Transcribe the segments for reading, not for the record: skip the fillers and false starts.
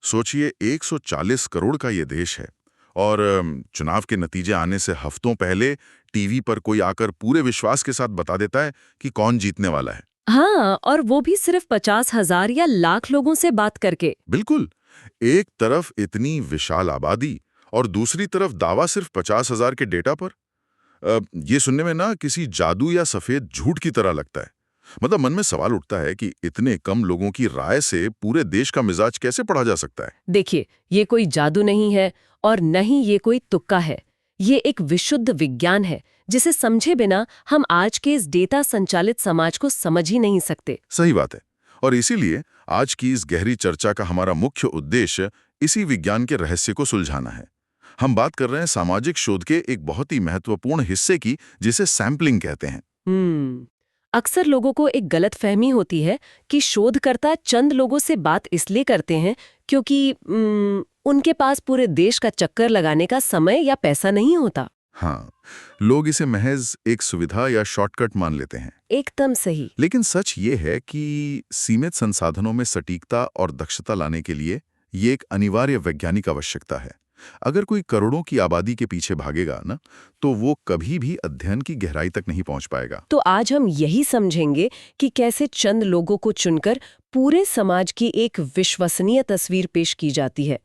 सोचिए 140 करोड़ का ये देश है और चुनाव के नतीजे आने से हफ्तों पहले टीवी पर कोई आकर पूरे विश्वास के साथ बता देता है कि कौन जीतने वाला है। हाँ, और वो भी सिर्फ 50,000 या लाख लोगों से बात करके। बिल्कुल, एक तरफ इतनी विशाल आबादी और दूसरी तरफ दावा सिर्फ 50,000 के डेटा पर। ये सुनने में ना किसी जादू या सफेद झूठ की तरह लगता है। मतलब मन में सवाल उठता है कि इतने कम लोगों की राय से पूरे देश का मिजाज कैसे पढ़ा जा सकता है। देखिए, ये कोई जादू नहीं है और न ही ये कोई तुक्का है। ये एक विशुद्ध विज्ञान है जिसे समझे बिना हम आज के इस डेटा संचालित समाज को समझ ही नहीं सकते। सही बात है, और इसीलिए आज की इस गहरी चर्चा का हमारा मुख्य उद्देश्य इसी विज्ञान के रहस्य को सुलझाना है। हम बात कर रहे हैं सामाजिक शोध के एक बहुत ही महत्वपूर्ण हिस्से की, जिसे सैंपलिंग कहते हैं। अक्सर लोगों को एक गलतफहमी होती है कि शोधकर्ता चंद लोगों से बात इसलिए करते हैं क्योंकि उनके पास पूरे देश का चक्कर लगाने का समय या पैसा नहीं होता। हाँ, लोग इसे महज एक सुविधा या शॉर्टकट मान लेते हैं। एकदम सही। लेकिन सच ये है कि सीमित संसाधनों में सटीकता और दक्षता लाने के लिए ये एक अनिवार्य वैज्ञानिक आवश्यकता है। अगर कोई करोड़ों की आबादी के पीछे भागेगा ना, तो वो कभी भी अध्ययन की गहराई तक नहीं पहुंच पाएगा। तो आज हम यही समझेंगे कि कैसे चंद लोगों को चुनकर पूरे समाज की एक विश्वसनीय तस्वीर पेश की जाती है,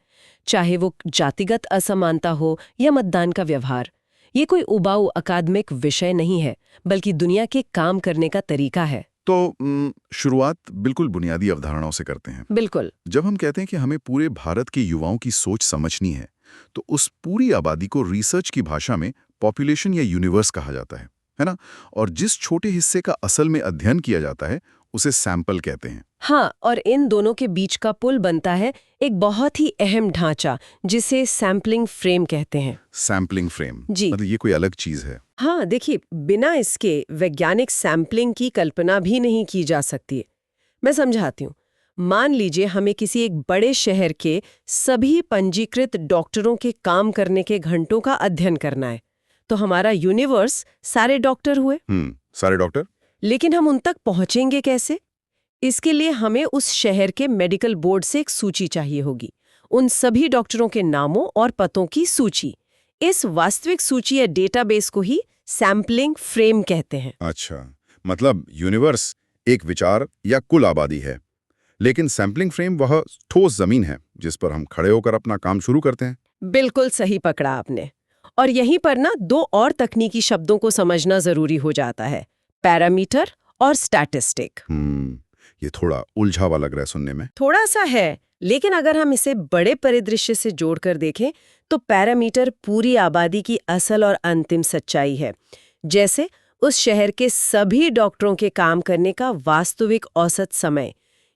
चाहे वो जातिगत असमानता हो या मतदान का व्यवहार। ये कोई उबाऊ अकादमिक विषय नहीं है, बल्कि दुनिया के काम करने का तरीका है। तो शुरुआत बिल्कुल बुनियादी अवधारणाओं से करते हैं। बिल्कुल। जब हम कहते हैं कि हमें पूरे भारत के युवाओं की सोच समझनी है, तो उस पूरी आबादी को रिसर्च की भाषा में पॉपुलेशन या यूनिवर्स कहा जाता है ना? और जिस छोटे हिस्से का असल में अध्ययन किया जाता है, उसे सैंपल कहते हैं। हाँ, और इन दोनों के बीच का पुल बनता है एक बहुत ही अहम ढांचा, जिसे सैंपलिंग फ्रेम कहते हैं। सैंपलिंग फ्रेम जी। मतलब ये कोई अलग चीज है? हाँ, देखिए, बिना इसके वैज्ञानिक सैंपलिंग की कल्पना भी नहीं की जा सकती। मैं समझाती हूँ। मान लीजिए हमें किसी एक बड़े शहर के सभी पंजीकृत डॉक्टरों के काम करने के घंटों का अध्ययन करना है। तो हमारा यूनिवर्स सारे डॉक्टर हुए। सारे डॉक्टर। लेकिन हम उन तक पहुंचेंगे कैसे? इसके लिए हमें उस शहर के मेडिकल बोर्ड से एक सूची चाहिए होगी, उन सभी डॉक्टरों के नामों और पतों की सूची। इस वास्तविक सूची या डेटाबेस को ही सैंपलिंग फ्रेम कहते हैं। अच्छा, मतलब यूनिवर्स एक विचार या कुल आबादी है, लेकिन सैंपलिंग फ्रेम वह ठोस जमीन है जिस पर हम खड़े होकर अपना काम शुरू करते हैं। बिल्कुल सही पकड़ा आपने। और यहीं पर ना दो और तकनीकी शब्दों को समझना जरूरी हो जाता है, पैरामीटर और स्टैटिस्टिक। ये थोड़ा उलझा हुआ लग रहा है सुनने में। थोड़ा सा है, लेकिन अगर हम इसे बड़े परिदृश्य से जोड़कर देखें तो पैरामीटर पूरी आबादी की असल और अंतिम सच्चाई है। जैसे उस शहर के सभी डॉक्टरों के काम करने का वास्तविक औसत समय।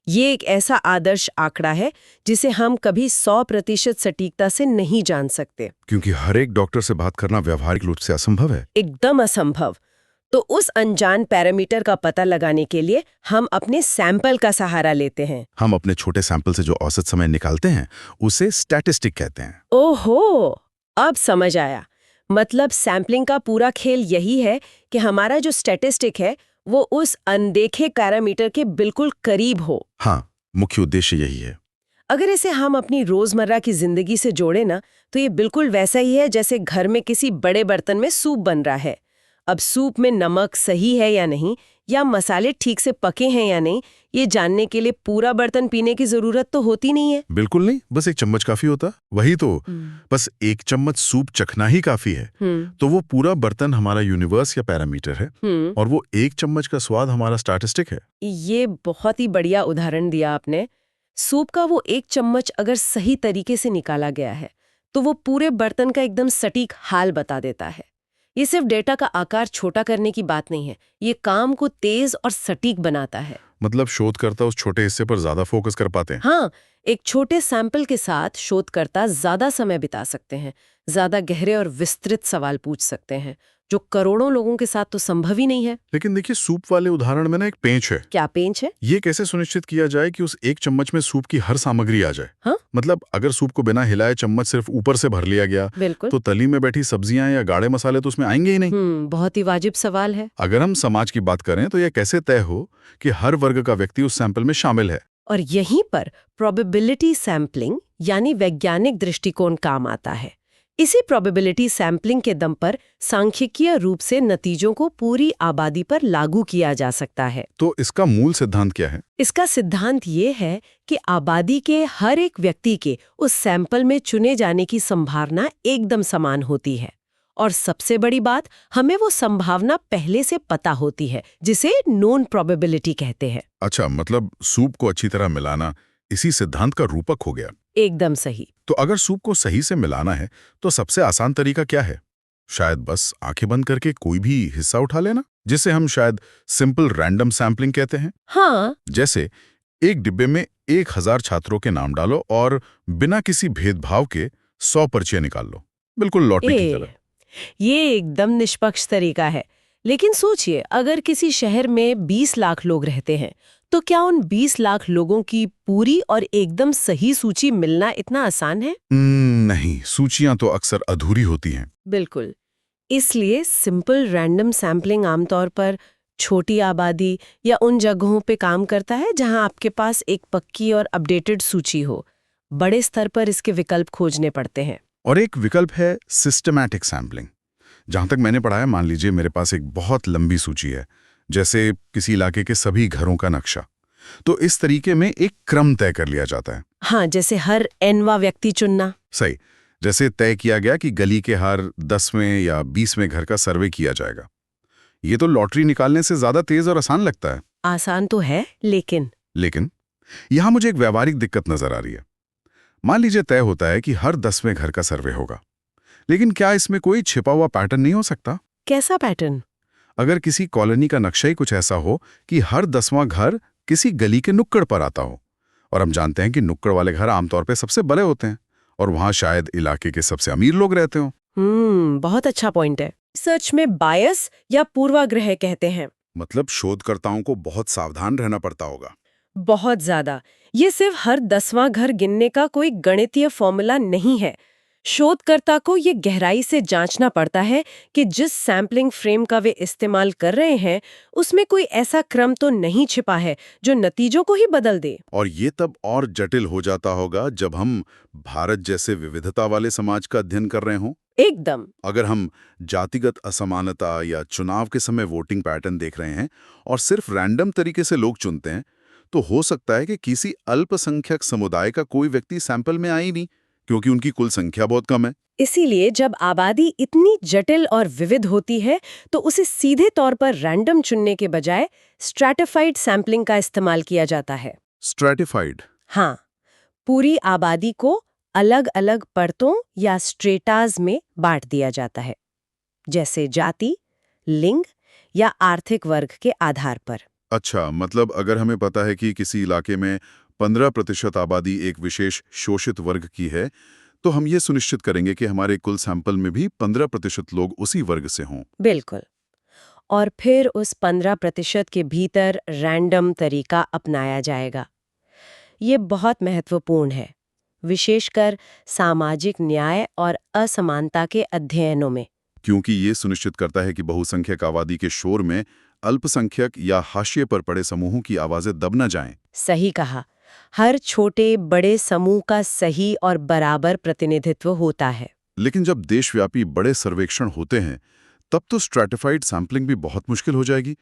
ये एक ऐसा आदर्श आंकड़ा है जिसे हम कभी 100% सटीकता से नहीं जान सकते, क्योंकि हर एक डॉक्टर से बात करना व्यावहारिक रूप से असंभव है। एकदम असंभव। तो उस अनजान पैरामीटर का पता लगाने के लिए हम अपने सैंपल का सहारा लेते हैं। हम अपने छोटे सैंपल से जो औसत समय निकालते हैं उसे स्टैटिस्टिक कहते हैं। ओहो, अब समझ आया। मतलब सैंपलिंग का पूरा खेल यही है कि हमारा जो स्टैटिस्टिक है वो उस अनदेखे पैरामीटर के बिल्कुल करीब हो। हाँ, मुख्य उद्देश्य यही है। अगर इसे हम अपनी रोजमर्रा की जिंदगी से जोड़े ना, तो ये बिल्कुल वैसा ही है जैसे घर में किसी बड़े बर्तन में सूप बन रहा है। अब सूप में नमक सही है या नहीं, या मसाले ठीक से पके हैं या नहीं, ये जानने के लिए पूरा बर्तन पीने की जरूरत तो होती नहीं है। बिल्कुल नहीं, बस एक चम्मच काफी होता। वही तो, बस एक चम्मच सूप चखना ही काफी है। तो वो पूरा बर्तन हमारा यूनिवर्स या पैरामीटर है, और वो एक चम्मच का स्वाद हमारा स्टैटिस्टिक है। ये बहुत ही बढ़िया उदाहरण दिया आपने। सूप का वो एक चम्मच अगर सही तरीके से निकाला गया है तो वो पूरे बर्तन का एकदम सटीक हाल बता देता है। ये सिर्फ डेटा का आकार छोटा करने की बात नहीं है, ये काम को तेज और सटीक बनाता है। मतलब शोधकर्ता उस छोटे हिस्से पर ज्यादा फोकस कर पाते हैं। हाँ, एक छोटे सैंपल के साथ शोधकर्ता ज्यादा समय बिता सकते हैं, ज्यादा गहरे और विस्तृत सवाल पूछ सकते हैं, जो करोड़ों लोगों के साथ तो संभव ही नहीं है। लेकिन देखिए, सूप वाले उदाहरण में ना एक पेंच है। क्या पेंच है? ये कैसे सुनिश्चित किया जाए कि उस एक चम्मच में सूप की हर सामग्री आ जाए? हाँ? मतलब अगर सूप को बिना हिलाए चम्मच सिर्फ ऊपर से भर लिया गया, बिल्कुल। तो तली में बैठी सब्जियां या गाढ़े मसाले तो उसमें आएंगे ही नहीं। बहुत ही वाजिब सवाल है। अगर हम समाज की बात करें तो यह कैसे तय हो कि हर वर्ग का व्यक्ति उस सैंपल में शामिल है? और यहीं पर प्रोबेबिलिटी सैंपलिंग यानी वैज्ञानिक दृष्टिकोण काम आता है। इसी प्रोबेबिलिटी सैंपलिंग के दम पर सांख्यिकीय रूप से नतीजों को पूरी आबादी पर लागू किया जा सकता है। तो इसका मूल सिद्धांत क्या है? इसका सिद्धांत ये है कि आबादी के हर एक व्यक्ति के उस सैंपल में चुने जाने की संभावना एकदम समान होती है। और सबसे बड़ी बात, हमें वो संभावना पहले से पता होती है, जिसे नोन प्रोबेबिलिटी कहते हैं। अच्छा, मतलब सूप को अच्छी तरह मिलाना इसी सिद्धांत का रूपक हो गया। एकदम सही। तो अगर सूप को सही से मिलाना है तो सबसे आसान तरीका क्या है? शायद बस आंखें बंद करके कोई भी हिस्सा उठा लेना, जिसे हम शायद सिंपल रैंडम सैंपलिंग कहते हैं। हाँ। जैसे एक डिब्बे में 1000 छात्रों के नाम डालो और बिना किसी भेदभाव के 100 पर्चियां निकाल लो, बिल्कुल लॉटरी की तरह। ये एकदम निष्पक्ष तरीका है। लेकिन सोचिए, अगर किसी शहर में 20 लाख लोग रहते हैं, तो क्या उन 20 लाख लोगों की पूरी और एकदम सही सूची मिलना इतना आसान है? नहीं, सूचियां तो अक्सर अधूरी होती हैं। बिल्कुल। इसलिए सिंपल रैंडम सैंपलिंग आमतौर पर छोटी आबादी या उन जगहों पे काम करता है जहां आपके पास एक पक्की और अपडेटेड सूची हो। बड़े स्तर पर इसके विकल्प खोजने पड़ते हैं। और एक विकल्प है सिस्टमैटिक सैंपलिंग। जहां तक मैंने पढ़ा है, मान लीजिए मेरे पास एक बहुत लंबी सूची है, जैसे किसी इलाके के सभी घरों का नक्शा। तो इस तरीके में एक क्रम तय कर लिया जाता है। हाँ, जैसे हर nवां व्यक्ति चुनना। सही। जैसे तय किया गया कि गली के हर 10वें या 20वें घर का सर्वे किया जाएगा। ये तो लॉटरी निकालने से ज्यादा तेज और आसान लगता है। आसान तो है, लेकिन यहां मुझे एक व्यावहारिक दिक्कत नजर आ रही है। मान लीजिए तय होता है कि हर 10वें घर का सर्वे होगा, लेकिन क्या इसमें कोई छिपा हुआ पैटर्न नहीं हो सकता? कैसा पैटर्न? अगर किसी कॉलोनी का नक्शा ही कुछ ऐसा हो कि हर 10वां घर किसी गली के नुक्कड़ पर आता हो, और हम जानते हैं कि नुक्कड़ वाले घर आमतौर पर सबसे बड़े होते हैं और वहां शायद इलाके के सबसे अमीर लोग रहते हो। बहुत अच्छा पॉइंट है। सर्च में बायस या पूर्वाग्रह कहते हैं। मतलब शोधकर्ताओं को बहुत सावधान रहना पड़ता होगा। बहुत ज्यादा। ये सिर्फ हर 10वां घर गिनने का कोई गणितीय फॉर्मूला नहीं है। शोधकर्ता को ये गहराई से जांचना पड़ता है कि जिस सैंपलिंग फ्रेम का वे इस्तेमाल कर रहे हैं, उसमें कोई ऐसा क्रम तो नहीं छिपा है जो नतीजों को ही बदल दे। और ये तब और जटिल हो जाता होगा जब हम भारत जैसे विविधता वाले समाज का अध्ययन कर रहे हों। एकदम। अगर हम जातिगत असमानता या चुनाव के समय वोटिंग पैटर्न देख रहे हैं और सिर्फ रैंडम तरीके से लोग चुनते हैं, तो हो सकता है कि किसी अल्पसंख्यक समुदाय का कोई व्यक्ति सैंपल में आ ही नहीं, क्योंकि उनकी कुल संख्या बहुत कम है। इसीलिए जब आबादी इतनी जटिल और विविध होती है, तो उसे सीधे तौर पर रैंडम चुनने के बजाय स्ट्रैटिफाइड सैंपलिंग का इस्तेमाल किया जाता है। स्ट्रैटिफाइड? हाँ, पूरी आबादी को अलग अलग परतों या स्ट्रेटाज में बांट दिया जाता है, जैसे जाति, लिंग या आर्थिक वर्ग के आधार पर। अच्छा, मतलब अगर हमें पता है कि किसी इलाके में 15% आबादी एक विशेष शोषित वर्ग की है, तो हम ये सुनिश्चित करेंगे कि हमारे कुल सैंपल में भी 15% लोग उसी वर्ग से हों। बिल्कुल। और फिर उस 15% के भीतर रैंडम तरीका अपनाया जाएगा। ये बहुत महत्वपूर्ण है, विशेषकर सामाजिक न्याय और असमानता के अध्ययनों में, क्योंकि ये सुनिश्चित करता है कि बहुसंख्यक आबादी के शोर में अल्पसंख्यक या हाशिए पर पड़े समूहों की आवाजें दब न जाएं। सही कहा। हर छोटे बड़े समूह का सही और बराबर प्रतिनिधित्व होता है। लेकिन जब देशव्यापी बड़े सर्वेक्षण होते हैं, तब तो स्ट्रैटिफाइड सैंपलिंग भी बहुत मुश्किल हो जाएगी।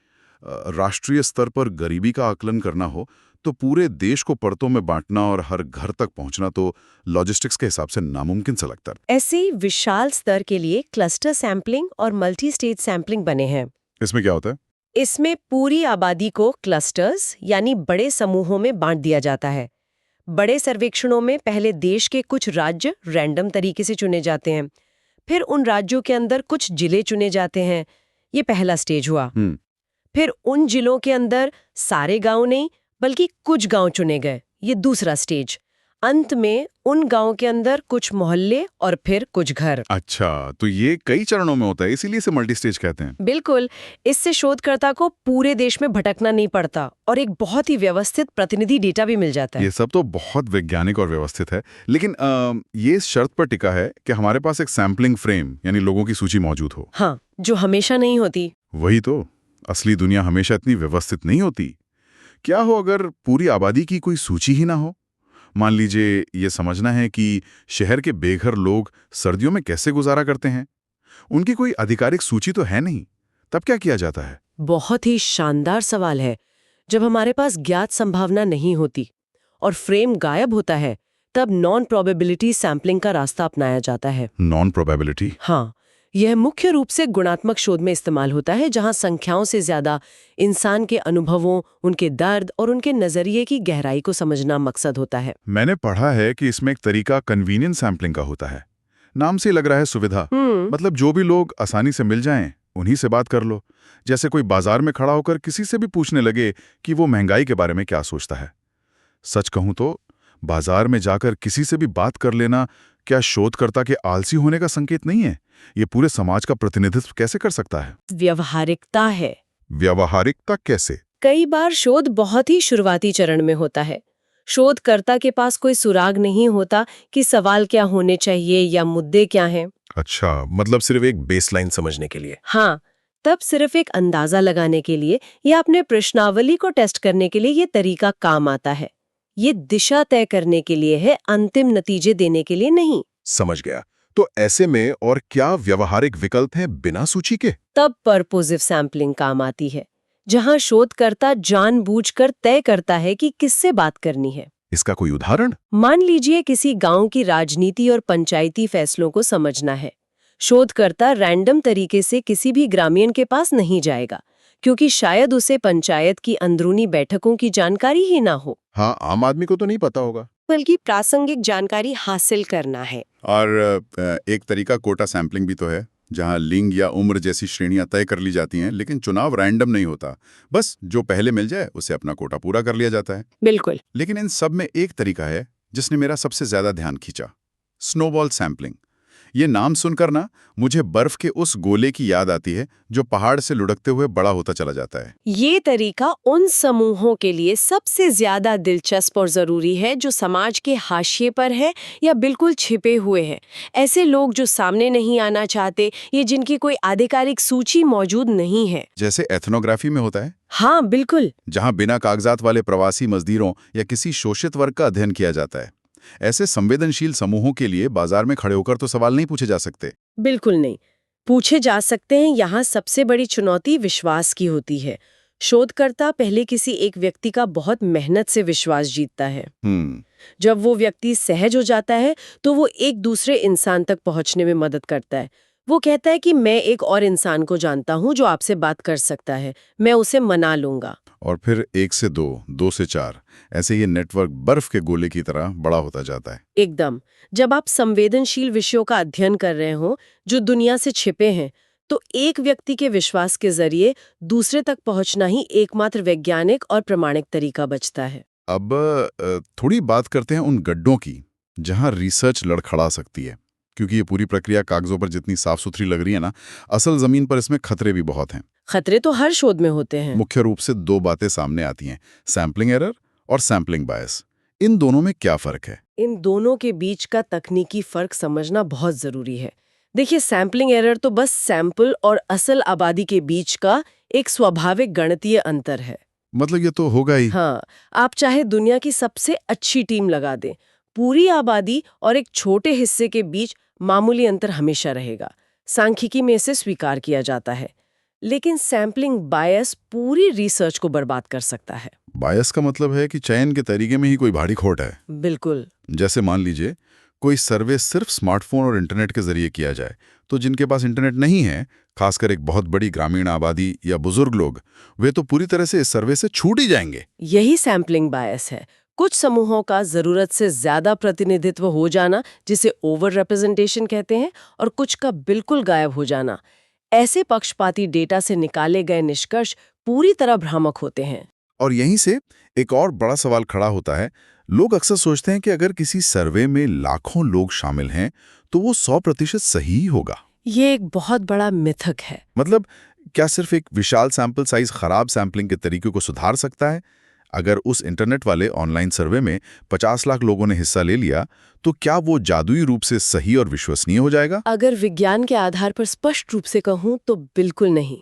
राष्ट्रीय स्तर पर गरीबी का आकलन करना हो तो पूरे देश को परतों में बांटना और हर घर तक पहुंचना तो लॉजिस्टिक्स के हिसाब से नामुमकिन सा लगता है। ऐसे विशाल स्तर के लिए क्लस्टर सैंपलिंग और मल्टी स्टेज सैंपलिंग बने हैं। इसमें क्या होता है? इसमें पूरी आबादी को क्लस्टर्स यानी बड़े समूहों में बांट दिया जाता है। बड़े सर्वेक्षणों में पहले देश के कुछ राज्य रैंडम तरीके से चुने जाते हैं, फिर उन राज्यों के अंदर कुछ जिले चुने जाते हैं। ये पहला स्टेज हुआ। फिर उन जिलों के अंदर सारे गांव नहीं बल्कि कुछ गांव चुने गए। ये दूसरा स्टेज। अंत में उन गांव के अंदर कुछ मोहल्ले और फिर कुछ घर। अच्छा, तो ये कई चरणों में होता है, इसीलिए इसे मल्टी स्टेज कहते हैं। बिल्कुल। इससे शोधकर्ता को पूरे देश में भटकना नहीं पड़ता और एक बहुत ही व्यवस्थित प्रतिनिधि डेटा भी मिल जाता है। ये सब तो बहुत वैज्ञानिक और व्यवस्थित है, लेकिन ये इस शर्त पर टिका है कि हमारे पास एक सैंपलिंग फ्रेम यानी लोगों की सूची मौजूद हो। हाँ, जो हमेशा नहीं होती। वही तो, असली दुनिया हमेशा इतनी व्यवस्थित नहीं होती। क्या हो अगर पूरी आबादी की कोई सूची ही ना हो? मान लीजिए ये समझना है कि शहर के बेघर लोग सर्दियों में कैसे गुजारा करते हैं। उनकी कोई आधिकारिक सूची तो है नहीं। तब क्या किया जाता है? बहुत ही शानदार सवाल है। जब हमारे पास ज्ञात संभावना नहीं होती और फ्रेम गायब होता है, तब नॉन प्रोबेबिलिटी सैंपलिंग का रास्ता अपनाया जाता है। Non probability? हाँ, यह मुख्य रूप से गुणात्मक शोध में इस्तेमाल होता है, जहां संख्याओं से ज्यादा इंसान के अनुभवों, उनके दर्द और उनके नजरिए की गहराई को समझना मकसद होता है। मैंने पढ़ा है कि इसमें एक तरीका कन्वीनियंस सैम्पलिंग का होता है। नाम से ही लग रहा है सुविधा। मतलब जो भी लोग आसानी से मिल जाएं, उन्हीं से बात कर लो। जैसे कोई बाजार में खड़ा होकर किसी से भी पूछने लगे कि वो महंगाई के बारे में क्या सोचता है। सच कहूं तो बाजार में जाकर किसी से भी बात कर लेना क्या शोधकर्ता के आलसी होने का संकेत नहीं है? ये पूरे समाज का प्रतिनिधित्व कैसे कर सकता है? व्यवहारिकता है। व्यावहारिकता कैसे? कई बार शोध बहुत ही शुरुआती चरण में होता है। शोधकर्ता के पास कोई सुराग नहीं होता कि सवाल क्या होने चाहिए या मुद्दे क्या हैं। अच्छा, मतलब सिर्फ एक बेसलाइन समझने के लिए। हाँ, तब सिर्फ एक अंदाजा लगाने के लिए या अपने प्रश्नावली को टेस्ट करने के लिए ये तरीका काम आता है। ये दिशा तय करने के लिए है, अंतिम नतीजे देने के लिए नहीं। समझ गया। तो ऐसे में और क्या व्यवहारिक विकल्प हैं बिना सूची के? तब पर्पोजिव सैंपलिंग काम आती है, जहां शोधकर्ता जानबूझकर तय करता है कि किससे बात करनी है। इसका कोई उदाहरण? मान लीजिए किसी गांव की राजनीति और पंचायती फैसलों को समझना है। शोधकर्ता रैंडम तरीके से किसी भी ग्रामीण के पास नहीं जाएगा, क्योंकि शायद उसे पंचायत की अंदरूनी बैठकों की जानकारी ही ना हो, हाँ, आम आदमी को तो नहीं पता होगा। बल्कि प्रासंगिक जानकारी हासिल करना है। और एक तरीका कोटा सैंपलिंग भी तो है, जहां लिंग या उम्र जैसी श्रेणियां तय कर ली जाती हैं, लेकिन चुनाव रैंडम नहीं होता। बस जो पहले मिल जाए उसे अपना कोटा पूरा कर लिया जाता है। बिल्कुल। लेकिन इन सब में एक तरीका है जिसने मेरा सबसे ज्यादा ध्यान खींचा, स्नोबॉल सैंपलिंग। ये नाम सुनकर ना मुझे बर्फ के उस गोले की याद आती है जो पहाड़ से लुढ़कते हुए बड़ा होता चला जाता है। ये तरीका उन समूहों के लिए सबसे ज्यादा दिलचस्प और जरूरी है जो समाज के हाशिए पर है या बिल्कुल छिपे हुए हैं। ऐसे लोग जो सामने नहीं आना चाहते, ये जिनकी कोई आधिकारिक सूची मौजूद नहीं है। जैसे एथनोग्राफी में होता है। हाँ, बिल्कुल। जहां बिना कागजात वाले प्रवासी मजदूरों या किसी शोषित वर्ग का अध्ययन किया जाता है। ऐसे संवेदनशील समूहों के लिए बाजार में खड़े होकर तो सवाल नहीं पूछे जा सकते। बिल्कुल नहीं पूछे जा सकते हैं। यहाँ सबसे बड़ी चुनौती विश्वास की होती है। शोधकर्ता पहले किसी एक व्यक्ति का बहुत मेहनत से विश्वास जीतता है। जब वो व्यक्ति सहज हो जाता है तो वो एक दूसरे इंसान तक पहुंचने में मदद करता है। वो कहता है कि मैं एक और इंसान को जानता हूं जो आपसे बात कर सकता है, मैं उसे मना लूंगा। और फिर 1 से 2, 2 से 4, ऐसे ये नेटवर्क बर्फ के गोले की तरह बड़ा होता जाता है। एकदम। जब आप संवेदनशील विषयों का अध्ययन कर रहे हो जो दुनिया से छिपे हैं, तो एक व्यक्ति के विश्वास के जरिए दूसरे तक पहुंचना ही एकमात्र वैज्ञानिक और प्रमाणिक तरीका बचता है। अब थोड़ी बात करते हैं उन गड्ढों की जहां रिसर्च लड़खड़ा सकती है, क्योंकि ये पूरी प्रक्रिया कागजों पर जितनी साफ सुथरी लग रही है ना, असल जमीन पर इसमें खतरे भी बहुत हैं। खतरे तो हर शोध में होते हैं। मुख्य रूप से 2 बातें सामने आती हैं, सैम्पलिंग एरर और सैम्पलिंग बायस। इन दोनों में क्या फर्क है? इन दोनों के बीच का तकनीकी फर्क समझना बहुत जरूरी है। देखिए, सैम्पलिंग एरर तो बस सैंपल और असल आबादी के बीच का एक स्वाभाविक गणितीय अंतर है। मतलब ये तो होगा ही। हाँ, आप चाहे दुनिया की सबसे अच्छी टीम लगा दें, पूरी आबादी और एक छोटे हिस्से के बीच मामूली अंतर हमेशा रहेगा। सांख्यिकी में इसे स्वीकार किया जाता है। लेकिन सैम्पलिंग बायस पूरी रिसर्च को बर्बाद कर सकता है। बायस का मतलब है कि चयन के तरीके में ही कोई भारी खोट है। बिल्कुल। जैसे मान लीजिए कोई सर्वे सिर्फ स्मार्टफोन और इंटरनेट के जरिए किया जाए, तो जिनके पास इंटरनेट नहीं है, खासकर एक बहुत बड़ी ग्रामीण आबादी या बुजुर्ग लोग, वे तो पूरी तरह से इस सर्वे से छूट ही जाएंगे। यही सैम्पलिंग बायस है। कुछ समूहों का जरूरत से ज्यादा प्रतिनिधित्व हो जाना, जिसे ओवर रिप्रेजेंटेशन कहते हैं, और कुछ का बिल्कुल गायब हो जाना। ऐसे पक्षपाती डेटा से निकाले गए निष्कर्ष पूरी तरह भ्रामक होते हैं। और यहीं से एक और बड़ा सवाल खड़ा होता है। लोग अक्सर सोचते हैं कि अगर किसी सर्वे में लाखों लोग शामिल हैं, तो वो 100% सही ही होगा। ये एक बहुत बड़ा मिथक है। मतलब क्या सिर्फ एक विशाल सैंपल साइज खराब सैंपलिंग के तरीके को सुधार सकता है? अगर उस इंटरनेट वाले ऑनलाइन सर्वे में 50 लाख लोगों ने हिस्सा ले लिया, तो क्या वो जादुई रूप से सही और विश्वसनीय हो जाएगा? अगर विज्ञान के आधार पर स्पष्ट रूप से कहूं तो बिल्कुल नहीं।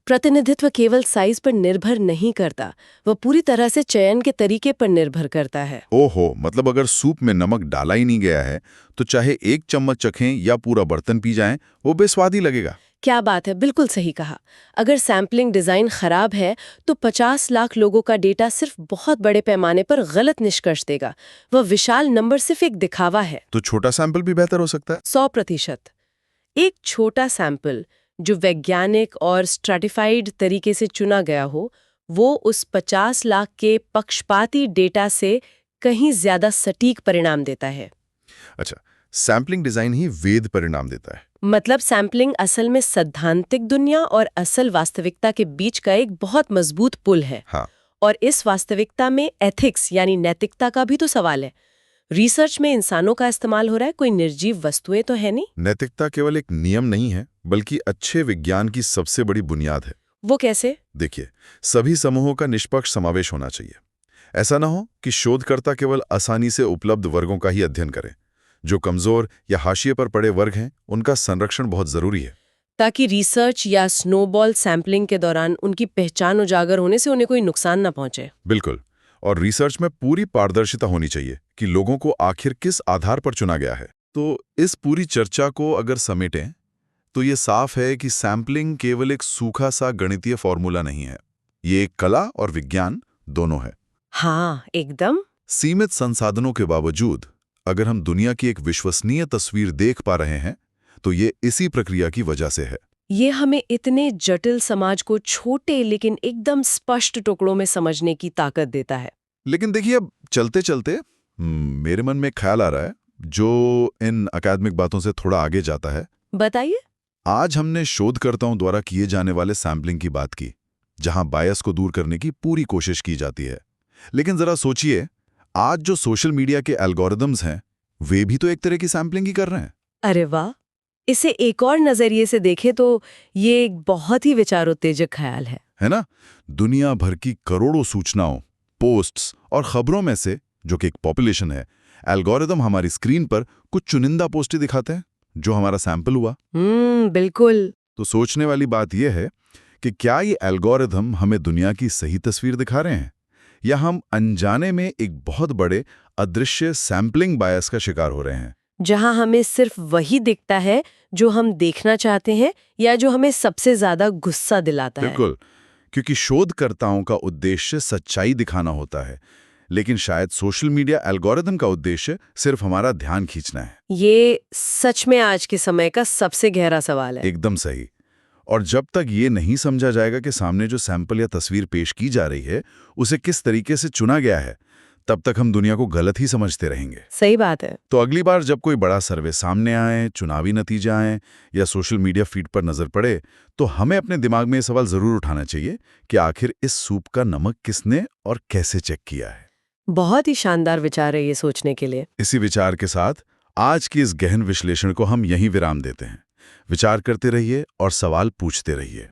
प्रतिनिधित्व केवल साइज पर निर्भर नहीं करता, वह पूरी तरह से चयन के तरीके पर निर्भर करता है। ओहो, मतलब अगर सूप में नमक डाला ही नहीं गया है तो चाहे 1 चम्मच चखें या पूरा बर्तन पी जाएं, वो बेस्वाद ही लगेगा। क्या बात है, बिल्कुल सही कहा। अगर सैम्पलिंग डिजाइन खराब है तो 50 लाख लोगों का डेटा सिर्फ बहुत बड़े पैमाने पर गलत निष्कर्ष देगा। वह विशाल नंबर सिर्फ एक दिखावा है। तो छोटा सैंपल भी बेहतर हो सकता है। 100%। एक छोटा सैंपल जो वैज्ञानिक और स्ट्रैटिफाइड तरीके से चुना गया हो, वो उस 50 लाख के पक्षपाती डेटा से कहीं ज्यादा सटीक परिणाम देता है। अच्छा, सैंपलिंग डिजाइन ही वेद परिणाम देता है। मतलब सैम्पलिंग असल में सैद्धांतिक दुनिया और असल वास्तविकता के बीच का एक बहुत मजबूत पुल है। हाँ। और इस वास्तविकता में एथिक्स यानी नैतिकता का भी तो सवाल है। रिसर्च में इंसानों का इस्तेमाल हो रहा है, कोई निर्जीव वस्तुएं तो है नहीं। नैतिकता केवल एक नियम नहीं है, बल्कि अच्छे विज्ञान की सबसे बड़ी बुनियाद है। वो कैसे? देखिए, सभी समूहों का निष्पक्ष समावेश होना चाहिए। ऐसा ना हो कि शोधकर्ता केवल आसानी से उपलब्ध वर्गों का ही अध्ययन करें। जो कमजोर या हाशिए पर पड़े वर्ग हैं, उनका संरक्षण बहुत जरूरी है, ताकि रिसर्च या स्नोबॉल सैंपलिंग के दौरान उनकी पहचान उजागर होने से उन्हें कोई नुकसान न पहुंचे। बिल्कुल। और रिसर्च में पूरी पारदर्शिता होनी चाहिए कि लोगों को आखिर किस आधार पर चुना गया है। तो इस पूरी चर्चा को अगर समेटें तो ये साफ है कि सैंपलिंग केवल एक सूखा सा गणितीय फॉर्मूला नहीं है। ये एक कला और विज्ञान दोनों है। हाँ, एकदम। सीमित संसाधनों के बावजूद अगर हम दुनिया की एक विश्वसनीय तस्वीर देख पा रहे हैं तो ये इसी प्रक्रिया की वजह से है। ये हमें इतने जटिल समाज को छोटे लेकिन एकदम स्पष्ट टुकड़ों में समझने की ताकत देता है। लेकिन देखिए, अब चलते चलते मेरे मन में एक ख्याल आ रहा है जो इन अकादमिक बातों से थोड़ा आगे जाता है। बताइए। आज हमने शोधकर्ताओं द्वारा किए जाने वाले सैंपलिंग की बात की, जहां बायस को दूर करने की पूरी कोशिश की जाती है। लेकिन जरा सोचिए, आज जो सोशल मीडिया के एल्गोरिदम्स हैं, वे भी तो एक तरह की सैंपलिंग ही कर रहे हैं। अरे वाह! इसे एक और नजरिए से देखें तो ये एक बहुत ही विचारोत्तेजक ख्याल है ना? दुनिया भर की करोड़ों सूचनाओं, पोस्ट्स और खबरों में से, जो कि एक पॉपुलेशन है, एल्गोरिदम हमारी स्क्रीन पर कुछ चुनिंदा पोस्टें दिखाते हैं जो हमारा सैंपल हुआ। बिल्कुल। तो सोचने वाली बात यह है कि क्या ये एल्गोरिदम हमें दुनिया की सही तस्वीर दिखा रहे हैं, या हम अनजाने में एक बहुत बड़े अदृश्य सैंपलिंग बायस का शिकार हो रहे हैं, जहां हमें सिर्फ वही दिखता है जो हम देखना चाहते हैं या जो हमें सबसे ज्यादा गुस्सा दिलाता है। बिल्कुल, क्योंकि शोधकर्ताओं का उद्देश्य सच्चाई दिखाना होता है, लेकिन शायद सोशल मीडिया एल्गोरिदम का उद्देश्य सिर्फ हमारा ध्यान खींचना है। ये सच में आज के समय का सबसे गहरा सवाल है। एकदम सही। और जब तक ये नहीं समझा जाएगा कि सामने जो सैंपल या तस्वीर पेश की जा रही है उसे किस तरीके से चुना गया है, तब तक हम दुनिया को गलत ही समझते रहेंगे। सही बात है। तो अगली बार जब कोई बड़ा सर्वे सामने आए, चुनावी नतीजे आए या सोशल मीडिया फीड पर नजर पड़े, तो हमें अपने दिमाग में ये सवाल जरूर उठाना चाहिए कि आखिर इस सूप का नमक किसने और कैसे चेक किया है। बहुत ही शानदार विचार है ये सोचने के लिए। इसी विचार के साथ आज की इस गहन विश्लेषण को हम यहीं विराम देते हैं। विचार करते रहिए और सवाल पूछते रहिए।